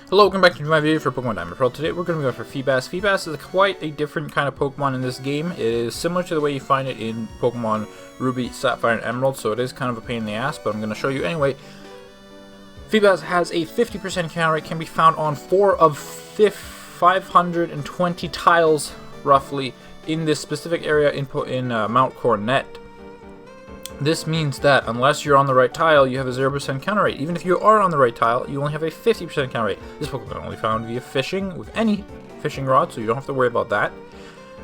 Hello, welcome back to my video for Pokemon Diamond Pearl. Today we're going to go for Feebas. Feebas is quite a different kind of Pokemon in this game. It is similar to the way you find it in Pokemon Ruby, Sapphire, and Emerald, so it is kind of a pain in the ass, but I'm going to show you anyway. Feebas has a 50% counter rate, can be found on 4 of 520 tiles, roughly, in this specific area in Mount Coronet. This means that unless you're on the right tile, you have a 0% counter rate. Even if you are on the right tile, you only have a 50% counter rate. This Pokemon only found via fishing with any fishing rod, so you don't have to worry about that.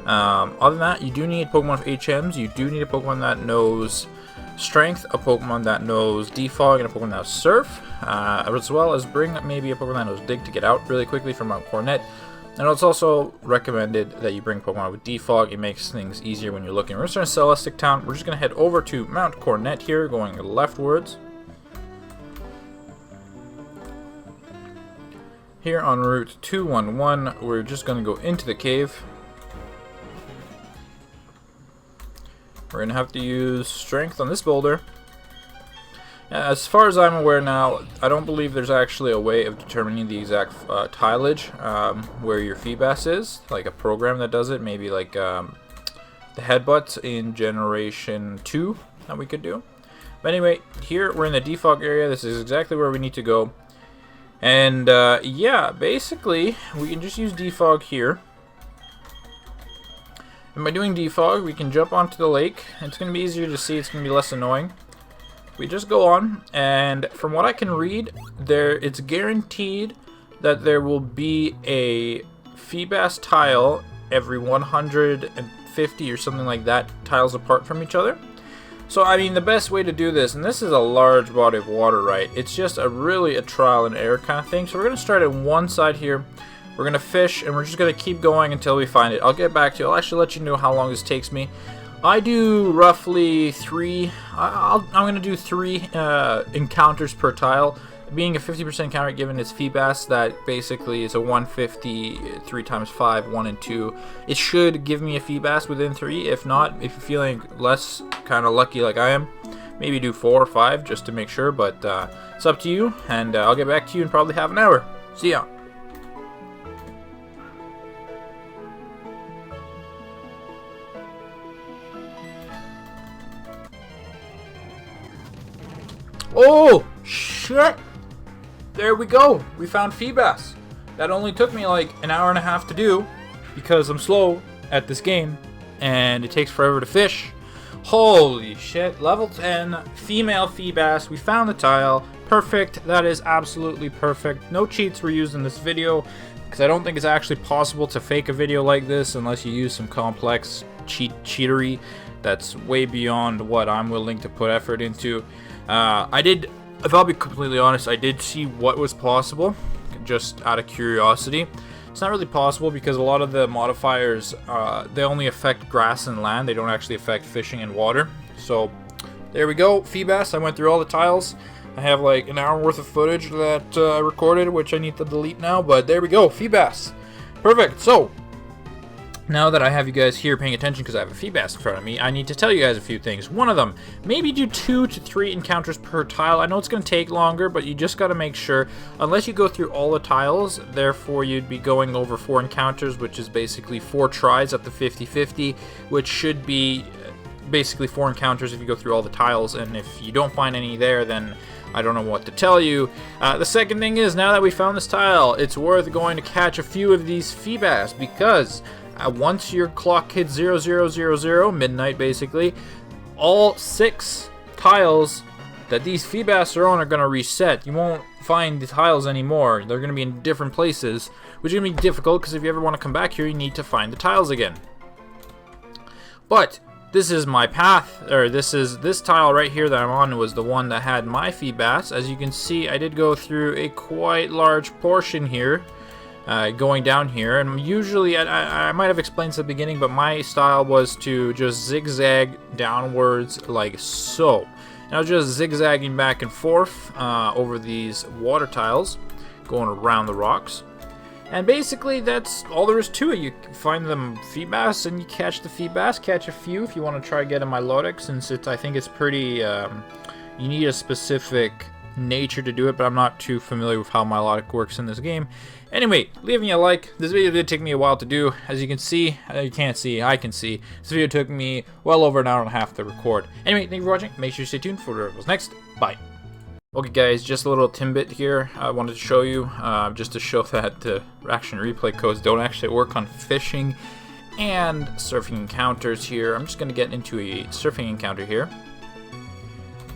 Other than that, you do need Pokemon with HMs. You do need a Pokemon that knows Strength, a Pokemon that knows Defog, and a Pokemon that knows Surf, as well as bring maybe a Pokemon that knows Dig to get out really quickly from Mount Coronet. And it's also recommended that you bring Pokemon with Defog. It makes things easier when you're looking. We're just going to Celestic Town. We're just going to head over to Mount Coronet here, going leftwards. Here on Route 211, we're just going to go into the cave. We're going to have to use Strength on this boulder. As far as I'm aware now, I don't believe there's actually a way of determining the exact tileage where your Feebas is, like a program that does it, maybe like the headbutts in Generation 2 that we could do. But anyway, here we're in the defog area. This is exactly where we need to go. And yeah, basically, we can just use defog here. And by doing defog, we can jump onto the lake. It's going to be easier to see, it's going to be less annoying. We just go on, and from what I can read, it's guaranteed that there will be a Feebas tile every 150 or something like that tiles apart from each other. So I mean, the best way to do this, and this is a large body of water, right? It's just really a trial and error kind of thing. So we're going to start at one side here. We're going to fish, and we're just going to keep going until we find it. I'll get back to you. I'll actually let you know how long this takes me. I do roughly 3, I'm going to do 3 encounters per tile. Being a 50% counter rate given its Feebas, that basically is a 150, 3 times 5, 1 and 2. It should give me a Feebas within 3. If not, if you're feeling less kind of lucky like I am, maybe do 4 or 5 just to make sure. But it's up to you, and I'll get back to you in probably half an hour. See ya. Oh, shit! There we go. We found Feebas. That only took me like an hour and a half to do because I'm slow at this game and it takes forever to fish. Holy shit. Level 10, female Feebas. We found the tile. Perfect. That is absolutely perfect. No cheats were used in this video because I don't think it's actually possible to fake a video like this unless you use some complex cheatery that's way beyond what I'm willing to put effort into. If I'll be completely honest, I did see what was possible, just out of curiosity. It's not really possible because a lot of the modifiers, they only affect grass and land. They don't actually affect fishing and water. So, there we go, Feebas. I went through all the tiles. I have like an hour worth of footage that I recorded, which I need to delete now, but there we go, Feebas. Perfect. So, now that I have you guys here paying attention because I have a Feebas in front of me, I need to tell you guys a few things. One of them, maybe do 2 to 3 encounters per tile. I know it's going to take longer, but you just got to make sure, unless you go through all the tiles, therefore you'd be going over 4 encounters, which is basically 4 tries at the 50-50, which should be basically 4 encounters if you go through all the tiles, and if you don't find any there, then I don't know what to tell you. The second thing is, now that we found this tile, it's worth going to catch a few of these Feebas, because once your clock hits 0000, midnight basically, all 6 tiles that these Feebas are on are going to reset. You won't find the tiles anymore. They're going to be in different places, which is going to be difficult because if you ever want to come back here, you need to find the tiles again. But this is my path, or this tile right here that I'm on was the one that had my Feebas. As you can see, I did go through a quite large portion here. Going down here, and usually I might have explained this at the beginning, but my style was to just zigzag downwards like so. And I was just zigzagging back and forth over these water tiles, going around the rocks. And basically that's all there is to it. You find them Feebas and you catch the Feebas, catch a few if you want to try getting Milotic, since I think it's pretty, you need a specific nature to do it, but I'm not too familiar with how my logic works in this game. Anyway, leave me a like. This video did take me a while to do. As you can see, you can't see, I can see. This video took me well over an hour and a half to record. Anyway, thank you for watching. Make sure you stay tuned for whatever's next. Bye. Okay guys, just a little tidbit here I wanted to show you, just to show that the action replay codes don't actually work on fishing and surfing encounters here. I'm just going to get into a surfing encounter here,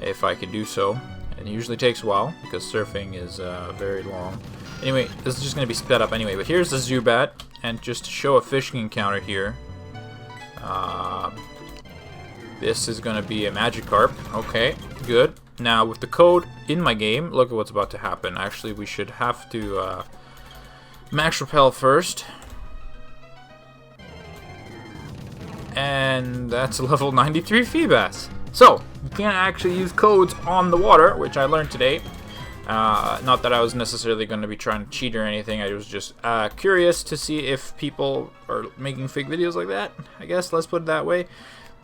if I can do so. It usually takes a while, because surfing is very long. Anyway, this is just going to be sped up anyway, but here's the Zubat, and just to show a fishing encounter here, this is going to be a Magikarp. Okay, good. Now, with the code in my game, look at what's about to happen. Actually, we should have to max repel first. And that's a level 93 Feebas. So, you can't actually use codes on the water, which I learned today. Not that I was necessarily going to be trying to cheat or anything. I was just curious to see if people are making fake videos like that. I guess, let's put it that way.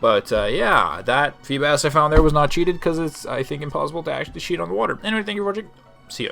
But yeah, that Feebas I found there was not cheated because it's, I think, impossible to actually cheat on the water. Anyway, thank you for watching. See ya.